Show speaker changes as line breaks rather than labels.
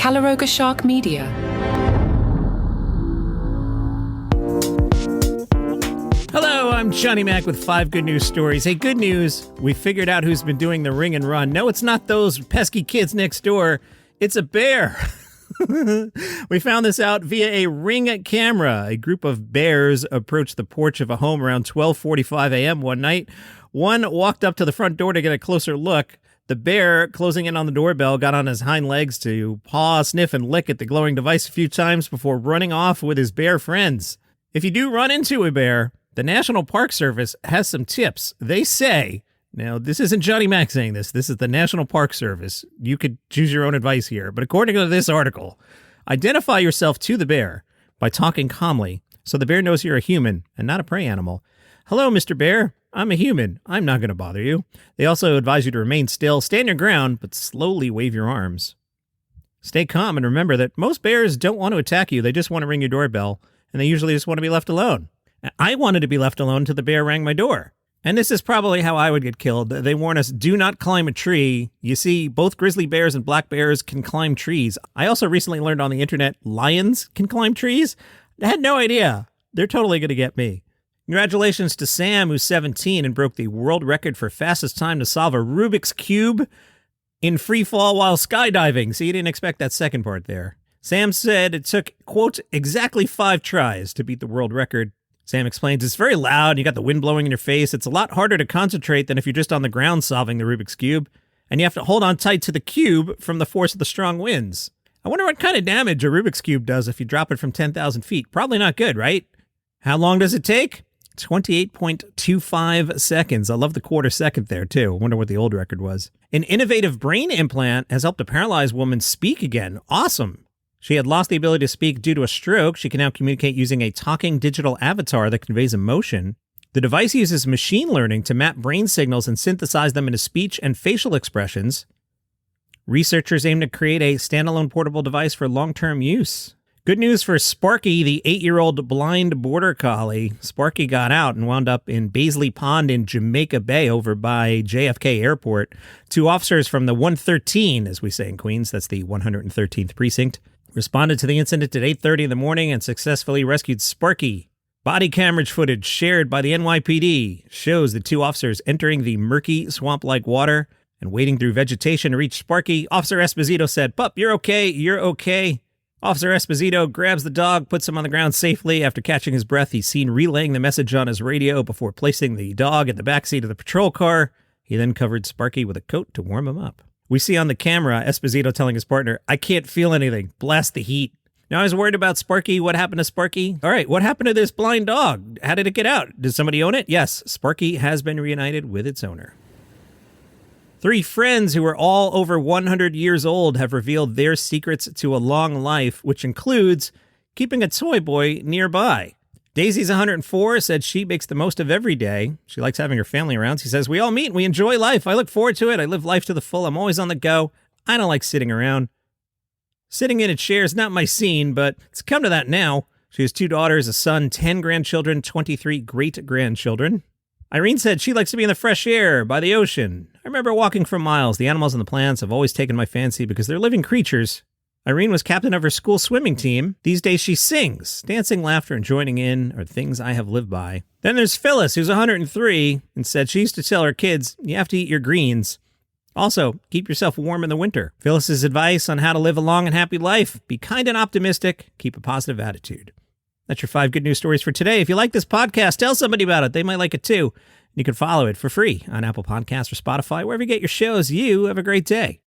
Calaroga Shark Media.
Hello, I'm Johnny Mac with 5 good news stories. Hey, good news, we figured out who's been doing the ring and run. No, it's not those pesky kids next door. It's a bear. We found this out via a Ring camera. A group of bears approached the porch of a home around 12:45 a.m. one night. One walked up to the front door to get a closer look. The bear, closing in on the doorbell, got on his hind legs to paw, sniff, and lick at the glowing device a few times before running off with his bear friends. If you do run into a bear, the National Park Service has some tips. They say, now this isn't Johnny Mac saying this is the National Park Service. You could choose your own advice here, but according to this article, identify yourself to the bear by talking calmly so the bear knows you're a human and not a prey animal. Hello, Mr. Bear. I'm a human. I'm not going to bother you. They also advise you to remain still, stand your ground, but slowly wave your arms. Stay calm and remember that most bears don't want to attack you. They just want to ring your doorbell, and they usually just want to be left alone. I wanted to be left alone until the bear rang my door. And this is probably how I would get killed. They warn us, do not climb a tree. You see, both grizzly bears and black bears can climb trees. I also recently learned on the internet, lions can climb trees. I had no idea. They're totally going to get me. Congratulations to Sam, who's 17 and broke the world record for fastest time to solve a Rubik's Cube in free fall while skydiving. So you didn't expect that second part there. Sam said it took, quote, exactly 5 tries to beat the world record. Sam explains, it's very loud, you got the wind blowing in your face, it's a lot harder to concentrate than if you're just on the ground solving the Rubik's Cube, and you have to hold on tight to the cube from the force of the strong winds. I wonder what kind of damage a Rubik's Cube does if you drop it from 10,000 feet. Probably not good, right? How long does it take? 28.25 seconds. I love the quarter second there, too. I wonder what the old record was. An innovative brain implant has helped a paralyzed woman speak again. Awesome. She had lost the ability to speak due to a stroke. She can now communicate using a talking digital avatar that conveys emotion. The device uses machine learning to map brain signals and synthesize them into speech and facial expressions. Researchers aim to create a standalone portable device for long-term use. Good news for Sparky, the 8-year-old blind border collie. Sparky got out and wound up in Baisley Pond in Jamaica Bay over by JFK Airport. 2 officers from the 113, as we say in Queens, that's the 113th precinct, responded to the incident at 8:30 in the morning and successfully rescued Sparky. Body camera footage shared by the NYPD shows the 2 officers entering the murky swamp-like water and wading through vegetation to reach Sparky. Officer Esposito said, "Pup, you're okay, you're okay." Officer Esposito grabs the dog, puts him on the ground safely. After catching his breath, he's seen relaying the message on his radio before placing the dog in the backseat of the patrol car. He then covered Sparky with a coat to warm him up. We see on the camera Esposito telling his partner, "I can't feel anything. Blast the heat." Now, I was worried about Sparky. What happened to Sparky? All right, what happened to this blind dog? How did it get out? Did somebody own it? Yes, Sparky has been reunited with its owner. 3 friends who are all over 100 years old have revealed their secrets to a long life, which includes keeping a toy boy nearby. Daisy's 104, said she makes the most of every day. She likes having her family around. She says, "We all meet and we enjoy life. I look forward to it. I live life to the full. I'm always on the go. I don't like sitting around. Sitting in a chair is not my scene, but it's come to that now." She has 2 daughters, a son, 10 grandchildren, 23 great-grandchildren. Irene said she likes to be in the fresh air, by the ocean. "I remember walking for miles. The animals and the plants have always taken my fancy because they're living creatures." Irene was captain of her school swimming team. These days she sings. Dancing, laughter, and joining in are things I have lived by. Then there's Phyllis, who's 103, and said she used to tell her kids, "You have to eat your greens. Also, keep yourself warm in the winter." Phyllis's advice on how to live a long and happy life: be kind and optimistic, keep a positive attitude. That's your 5 good news stories for today. If you like this podcast, tell somebody about it. They might like it too. You can follow it for free on Apple Podcasts or Spotify, wherever you get your shows. You have a great day.